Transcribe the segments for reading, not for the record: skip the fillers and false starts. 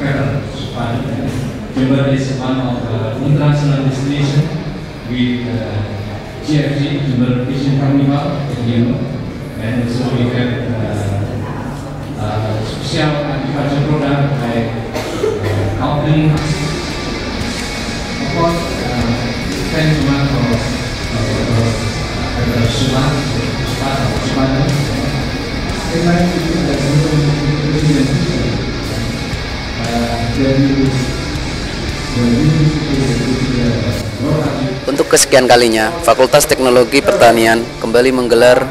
Peter Supan. Jember is one of the international destination with GFG, Jember Fishing Carnival, and also we have special agriculture product like cowpea. Of course, thanks so much for Supan. Untuk kesekian kalinya, Fakultas Teknologi Pertanian kembali menggelar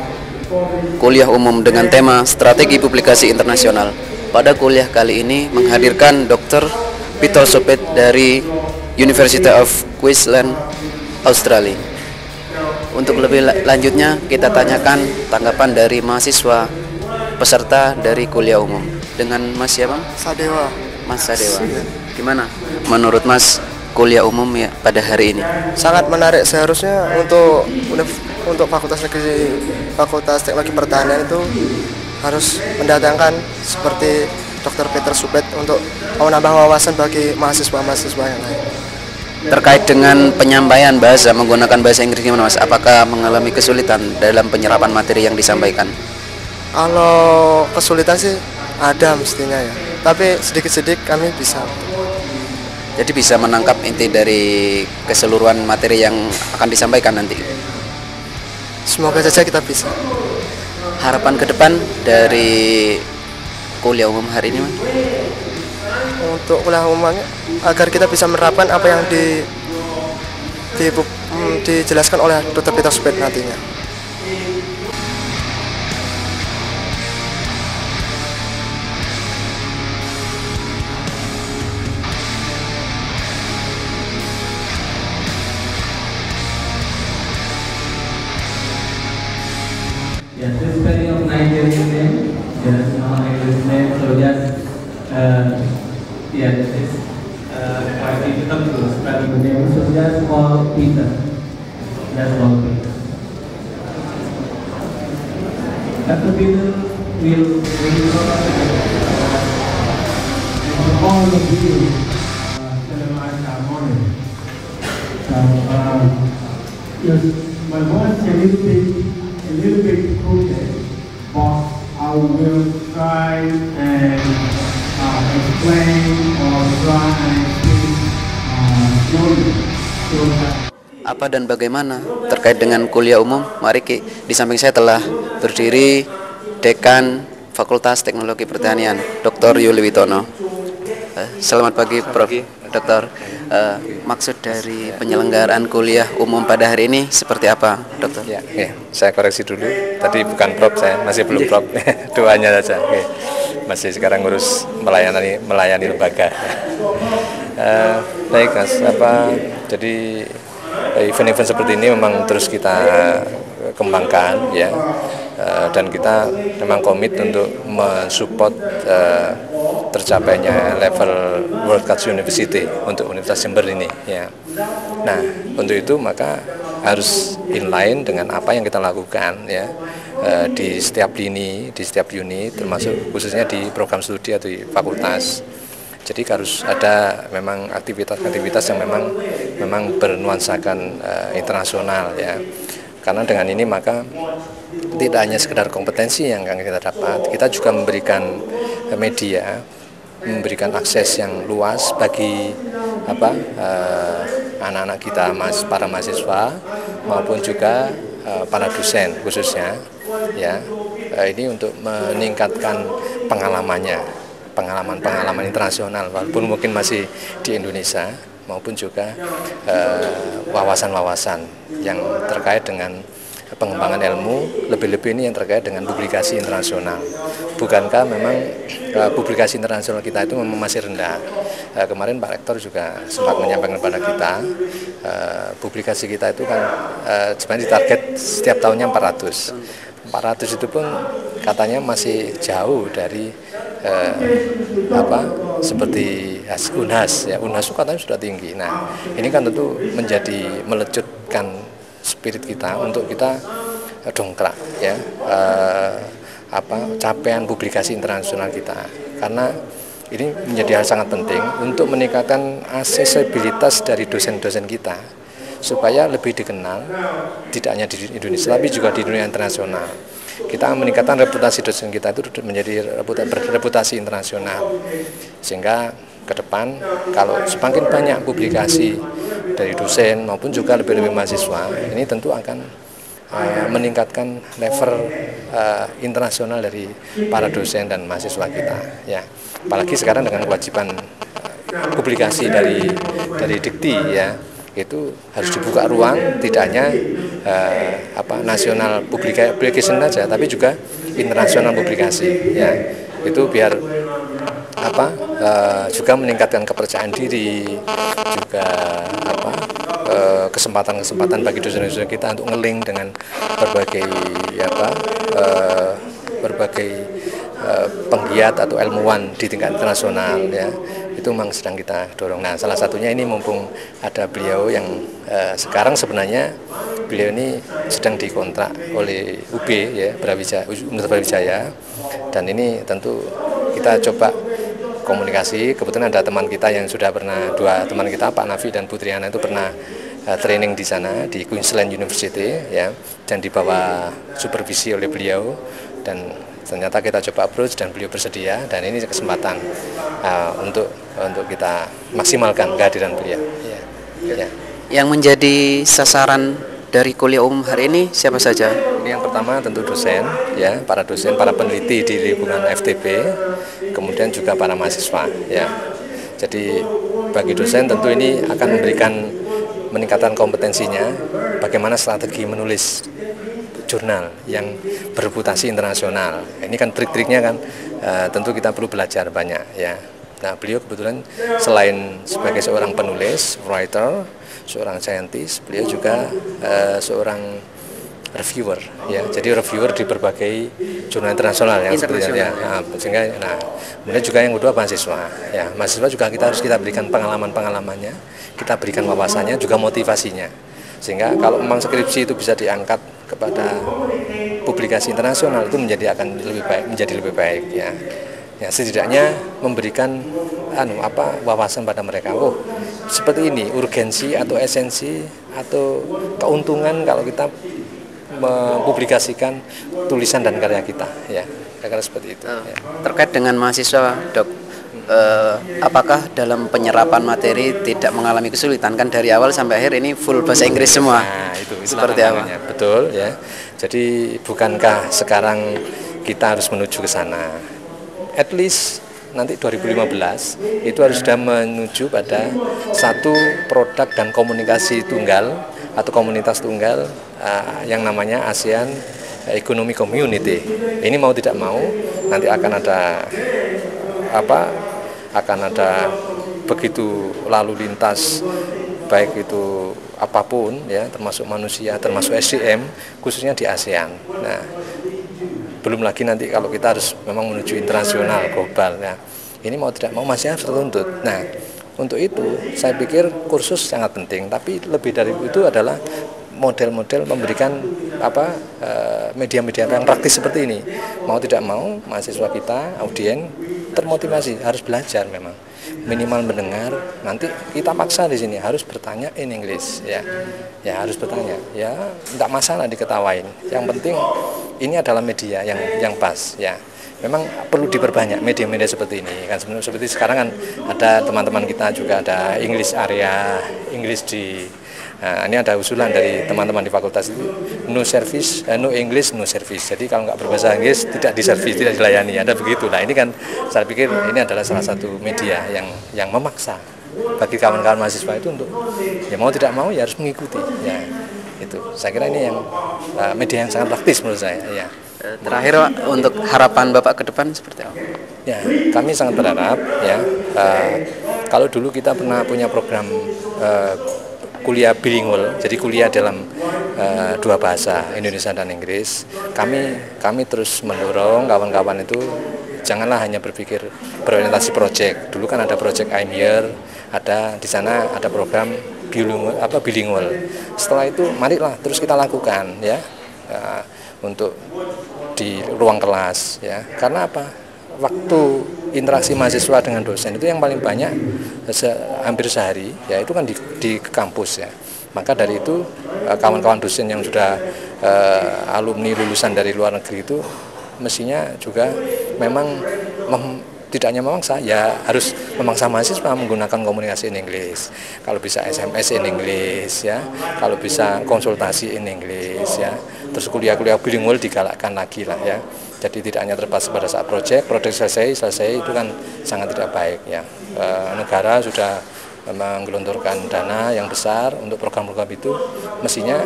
kuliah umum dengan tema Strategi Publikasi Internasional. Pada kuliah kali ini menghadirkan Dr. Peter Supan dari University of Queensland, Australia. Untuk lebih lanjutnya kita tanyakan tanggapan dari mahasiswa peserta dari kuliah umum dengan Mas siapa? Sadewa. Mas Sadewa. Gimana menurut Mas kuliah umum ya pada hari ini? Sangat menarik, seharusnya untuk Fakultas Teknologi Pertanian itu harus mendatangkan seperti Dr. Peter Supan untuk menambah wawasan bagi mahasiswa-mahasiswa yang lain. Terkait dengan penyampaian bahasa menggunakan bahasa Inggris gimana Mas? Apakah mengalami kesulitan dalam penyerapan materi yang disampaikan? Kalau kesulitan sih ada mestinya ya, tapi sedikit-sedikit kami bisa. Jadi bisa menangkap inti dari keseluruhan materi yang akan disampaikan nanti. Semoga saja kita bisa. Harapan ke depan dari kuliah umum hari ini Mas? Untuk kuliah umumnya agar kita bisa menerapkan apa yang dijelaskan oleh Dr. Peter Supan nantinya. Yes, this is spelling of Nigerian name. Yes, Nigerian name. So just yeah, this is quite difficult to spell the name. So just call Peter. Just call Peter. Dr. Peter will for all of you celebrate our morning. So yes, my voice a little bit crooked, but I will try and explain or try and speak slowly. Apa dan bagaimana terkait dengan kuliah umum? Mari di samping saya telah berdiri Dekan Fakultas Teknologi Pertanian, Dr. Yuli Witono. Selamat pagi, Prof. Dokter. Maksud dari penyelenggaraan kuliah umum pada hari ini seperti apa, Dokter? Ya, saya koreksi dulu. Tadi bukan Prof, saya masih belum Prof. Doanya saja. Masih sekarang ngurus melayani lembaga. Baik, Mas. Jadi event-event seperti ini memang terus kita kembangkan, ya. Dan kita memang komit untuk mensupport tercapainya level World Class University untuk Universitas Jember ini, ya. Nah, untuk itu maka harus inline dengan apa yang kita lakukan, ya, di setiap lini, di setiap unit, termasuk khususnya di program studi atau di fakultas. Jadi harus ada memang aktivitas-aktivitas yang memang bernuansakan internasional, ya. Karena dengan ini maka tidak hanya sekedar kompetensi yang akan kita dapat, kita juga memberikan media, memberikan akses yang luas bagi anak-anak kita, para mahasiswa maupun juga para dosen khususnya, ya. Ini untuk meningkatkan pengalaman internasional walaupun mungkin masih di Indonesia, maupun juga wawasan-wawasan yang terkait dengan pengembangan ilmu, lebih-lebih ini yang terkait dengan publikasi internasional. Bukankah memang publikasi internasional kita itu memang masih rendah? Kemarin Pak Rektor juga sempat menyampaikan kepada kita, publikasi kita itu kan sebenarnya ditarget setiap tahunnya 400. 400 itu pun katanya masih jauh dari seperti UNHAS, ya. UNHAS itu katanya sudah tinggi. Nah, ini kan tentu menjadi melecutkan spirit kita untuk kita dongkrak, ya, capaian publikasi internasional kita, karena ini menjadi hal sangat penting untuk meningkatkan aksesibilitas dari dosen-dosen kita supaya lebih dikenal tidak hanya di Indonesia tapi juga di dunia internasional. Kita meningkatkan reputasi dosen kita itu menjadi reputasi internasional, sehingga ke depan kalau semakin banyak publikasi dari dosen maupun juga lebih-lebih mahasiswa, ini tentu akan meningkatkan level internasional dari para dosen dan mahasiswa kita, ya. Apalagi sekarang dengan kewajiban publikasi dari Dikti, ya, itu harus dibuka ruang tidak hanya nasional publication saja, tapi juga internasional publikasi, ya. Itu biar juga meningkatkan kepercayaan diri, juga kesempatan-kesempatan bagi dosen-dosen kita untuk ngeling dengan berbagai penggiat atau ilmuwan di tingkat internasional, ya. Itu memang sedang kita dorong. Nah, salah satunya ini mumpung ada beliau yang sekarang sebenarnya beliau ini sedang dikontrak oleh UB, ya, Universitas Brawijaya, dan ini tentu kita coba komunikasi. Kebetulan ada teman kita yang sudah pernah, dua teman kita, Pak Nafi dan Putri Ana, itu pernah training di sana di Queensland University, ya, dan di bawah supervisi oleh beliau, dan ternyata kita coba approach dan beliau bersedia, dan ini kesempatan untuk kita maksimalkan kehadiran beliau, ya. Yang menjadi sasaran dari kuliah umum hari ini siapa saja? Ini yang pertama tentu dosen, ya, para dosen, para peneliti di lingkungan FTB, kemudian juga para mahasiswa, ya. Jadi bagi dosen tentu ini akan meningkatkan kompetensinya, bagaimana strategi menulis jurnal yang bereputasi internasional. Ini kan trik-triknya kan tentu kita perlu belajar banyak, ya. Nah, beliau kebetulan selain sebagai seorang penulis, writer, seorang saintis, beliau juga seorang reviewer, ya. Jadi reviewer di berbagai jurnal internasional yang seperti ya. Sehingga kemudian juga yang kedua mahasiswa, ya. Mahasiswa juga kita berikan pengalamannya, kita berikan wawasannya, juga motivasinya. Sehingga kalau memang skripsi itu bisa diangkat kepada publikasi internasional, itu menjadi lebih baik, ya. Ya, setidaknya memberikan wawasan pada mereka. Oh, seperti ini urgensi atau esensi atau keuntungan kalau kita mempublikasikan tulisan dan karya kita, ya. Kira-kira seperti itu. Ya. Terkait dengan mahasiswa, Dok, apakah dalam penyerapan materi tidak mengalami kesulitan? Kan dari awal sampai akhir ini full bahasa Inggris semua. Nah, itu seperti apa? Betul, ya. Jadi bukankah sekarang kita harus menuju ke sana? At least nanti 2015 itu harus sudah menuju pada satu produk dan komunikasi tunggal atau komunitas tunggal yang namanya ASEAN Economic Community. Ini mau tidak mau nanti akan ada begitu lalu lintas, baik itu apapun, ya, termasuk manusia, termasuk SDM, khususnya di ASEAN. Nah, belum lagi nanti kalau kita harus memang menuju internasional, global, ya. Ini mau tidak mau masih harus tertuntut. Nah, untuk itu saya pikir kursus sangat penting, tapi lebih dari itu adalah model-model memberikan media-media yang praktis seperti ini. Mau tidak mau mahasiswa kita, audien termotivasi harus belajar, memang minimal mendengar. Nanti kita paksa di sini harus bertanya in English, ya. Ya, harus bertanya. Ya, tidak masalah diketawain. Yang penting ini adalah media yang pas, ya. Memang perlu diperbanyak media-media seperti ini kan, seperti sekarang kan ada teman-teman kita juga ada English area, English di ini ada usulan dari teman-teman di fakultas itu no service, no English, no service. Jadi kalau nggak berbahasa Inggris tidak diservis, tidak dilayani, ada begitu. Nah, ini kan saya pikir ini adalah salah satu media yang memaksa bagi kawan-kawan mahasiswa itu untuk ya mau tidak mau ya harus mengikuti, ya. Itu saya kira ini yang media yang sangat praktis menurut saya, ya. Terakhir, Pak, untuk harapan Bapak ke depan seperti apa? Ya, kami sangat berharap, ya, kalau dulu kita pernah punya program kuliah bilingual, jadi kuliah dalam dua bahasa, Indonesia dan Inggris. Kami terus mendorong kawan-kawan itu janganlah hanya berpikir berorientasi proyek. Dulu kan ada proyek I'm Here, ada di sana ada program bilingual. Setelah itu marilah terus kita lakukan, ya, untuk di ruang kelas, ya. Karena apa? Waktu interaksi mahasiswa dengan dosen itu yang paling banyak hampir sehari, ya itu kan di kampus ya. Maka dari itu kawan-kawan dosen yang sudah alumni lulusan dari luar negeri itu mestinya juga memang tidak hanya memangsa, ya harus memangsa mahasiswa menggunakan komunikasi in English. Kalau bisa SMS in English ya, kalau bisa konsultasi in English ya. Terus kuliah-kuliah bilingual digalakkan lagi lah ya. Jadi tidak hanya terbatas pada saat proyek selesai itu kan sangat tidak baik ya. Negara sudah menggelontorkan dana yang besar untuk program-program itu, mestinya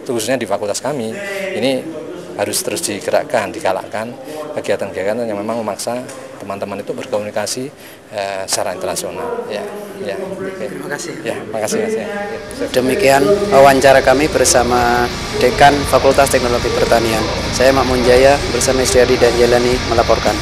khususnya di fakultas kami ini harus terus digerakkan, digalakkan kegiatan-kegiatan yang memang memaksa teman-teman itu berkomunikasi secara internasional. Ya. Terima kasih. Ya, makasih Mas. Ya. Demikian wawancara kami bersama Dekan Fakultas Teknologi Pertanian. Saya Mak Munjaya bersama Istriadi dan Jelani melaporkan.